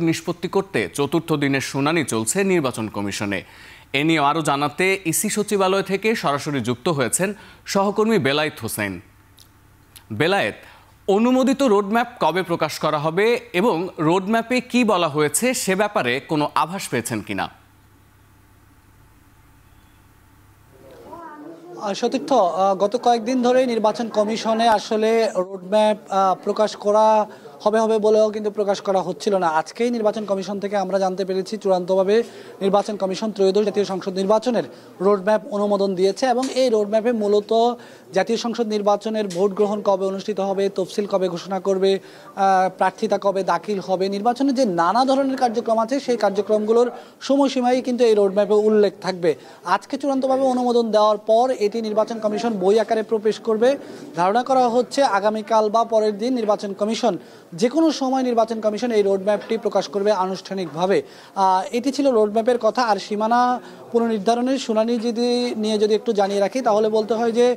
নিষ্পত্তি করতে চতুর্থ দিনের শুনানি চলছে নির্বাচন কমিশনে। এ নিয়ে আরও জানাতে ইসি সচিবালয় থেকে সরাসরি যুক্ত হয়েছেন সহকর্মী বেলায়েত হোসেন। বেলায়েত, অনুমোদিত রোডম্যাপ কবে প্রকাশ করা হবে এবং রোডম্যাপে কি বলা হয়েছে সে ব্যাপারে কোনো আভাস পেয়েছেন কিনা? সতীর্থ, গত কয়েকদিন ধরে নির্বাচন কমিশনে আসলে রোডম্যাপ প্রকাশ করা হবে বলেও কিন্তু প্রকাশ করা হচ্ছিল না। আজকেই নির্বাচন কমিশন থেকে আমরা জানতে পেরেছি চূড়ান্তভাবে নির্বাচন কমিশন ত্রয়োদশ জাতীয় সংসদ নির্বাচনের রোডম্যাপ অনুমোদন দিয়েছে এবং এই রোডম্যাপে মূলত জাতীয় সংসদ নির্বাচনের ভোট গ্রহণ কবে অনুষ্ঠিত হবে, তফসিল কবে ঘোষণা করবে, প্রার্থিতা কবে দাখিল হবে, নির্বাচনের যে নানা ধরনের কার্যক্রম আছে সেই কার্যক্রমগুলোর সময়সীমাই কিন্তু এই রোডম্যাপে উল্লেখ থাকবে। আজকে চূড়ান্তভাবে অনুমোদন দেওয়ার পর এটি নির্বাচন কমিশন বই আকারে প্রবেশ করবে। ধারণা করা হচ্ছে আগামীকাল বা পরের দিন নির্বাচন কমিশন যে কোনো সময় নির্বাচন কমিশন এই রোডম্যাপটি প্রকাশ করবে আনুষ্ঠানিকভাবে। এটি ছিল রোডম্যাপের কথা। আর সীমানা পুনর্নির্ধারণের শুনানি নিয়ে যদি একটু জানিয়ে রাখি তাহলে বলতে হয় যে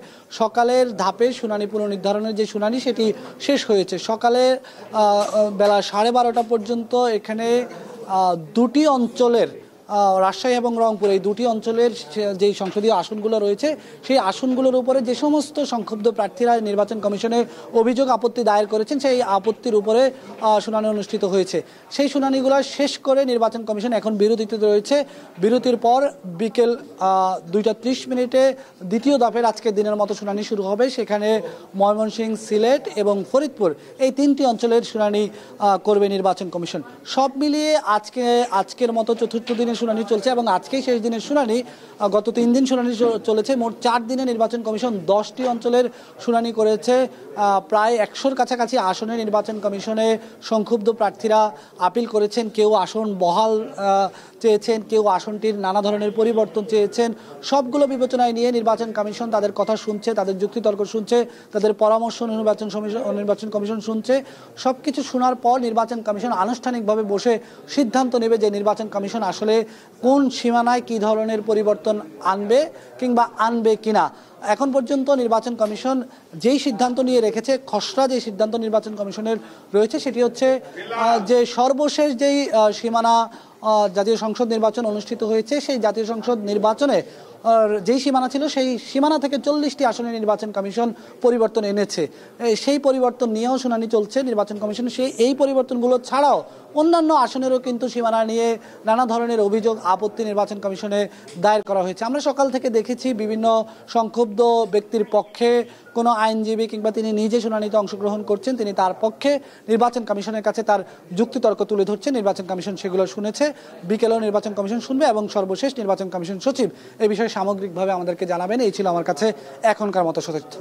সকালের ধাপে শুনানি পুনর্নির্ধারণের যে শুনানি সেটি শেষ হয়েছে। সকালে বেলা 12:30 পর্যন্ত এখানে দুটি অঞ্চলের রাজশাহী এবং রংপুর এই দুটি অঞ্চলের যেই সংসদীয় আসনগুলো রয়েছে সেই আসনগুলোর উপরে যে সমস্ত সংক্ষুব্ধ প্রার্থীরা নির্বাচন কমিশনে অভিযোগ আপত্তি দায়ের করেছেন সেই আপত্তির উপরে শুনানি অনুষ্ঠিত হয়েছে। সেই শুনানিগুলো শেষ করে নির্বাচন কমিশন এখন বিরতিতে রয়েছে। বিরতির পর বিকেল 2:30 দ্বিতীয় দফের আজকের দিনের মতো শুনানি শুরু হবে। সেখানে ময়মনসিংহ, সিলেট এবং ফরিদপুর এই তিনটি অঞ্চলের শুনানি করবে নির্বাচন কমিশন। সব মিলিয়ে আজকের মতো চতুর্থ দিনের শুনানি চলছে এবং আজকেই শেষ দিনের শুনানি। গত 3 দিন শুনানি চলেছে। মোট 4 দিনে নির্বাচন কমিশন 10টি অঞ্চলের শুনানি করেছে। প্রায় 100-র কাছাকাছি আসনে নির্বাচন কমিশনে সংক্ষুব্ধ প্রার্থীরা আপিল করেছেন। কেউ আসন বহাল চেয়েছেন, কেউ আসনটির নানা ধরনের পরিবর্তন চেয়েছেন। সবগুলো বিবেচনায় নিয়ে নির্বাচন কমিশন তাদের কথা শুনছে, তাদের যুক্তিতর্ক শুনছে, তাদের পরামর্শ নির্বাচন কমিশন শুনছে। সব কিছু শোনার পর নির্বাচন কমিশন আনুষ্ঠানিকভাবে বসে সিদ্ধান্ত নেবে যে নির্বাচন কমিশন আসলে কোন সীমানায় কী ধরনের পরিবর্তন আনবে কিংবা আনবে কিনা। এখন পর্যন্ত নির্বাচন কমিশন যেই সিদ্ধান্ত নিয়ে রেখেছে, খসড়া যে সিদ্ধান্ত নির্বাচন কমিশনের রয়েছে সেটি হচ্ছে যে সর্বশেষ যেই সীমানা জাতীয় সংসদ নির্বাচন অনুষ্ঠিত হয়েছে সেই জাতীয় সংসদ নির্বাচনে যেই সীমানা ছিল সেই সীমানা থেকে 40টি আসনে নির্বাচন কমিশন পরিবর্তন এনেছে। সেই পরিবর্তন নিয়েও শুনানি চলছে নির্বাচন কমিশন। এই পরিবর্তনগুলো ছাড়াও অন্যান্য আসনেরও কিন্তু সীমানা নিয়ে নানা ধরনের অভিযোগ আপত্তি নির্বাচন কমিশনে দায়ের করা হয়েছে। আমরা সকাল থেকে দেখেছি বিভিন্ন সংক্ষুব্ধ ব্যক্তির পক্ষে কোনো আইনজীবী কিংবা তিনি নিজে শুনানিতে অংশগ্রহণ করছেন, তিনি তার পক্ষে নির্বাচন কমিশনের কাছে তার যুক্তিতর্ক তুলে ধরছেন। নির্বাচন কমিশন সেগুলো শুনেছে। বিকেলেও নির্বাচন কমিশন শুনবে এবং সর্বশেষ নির্বাচন কমিশন সচিব এই বিষয়ে সামগ্রিকভাবে আমাদেরকে জানাবেন। এই ছিল আমার কাছে এখনকার মতো তথ্য।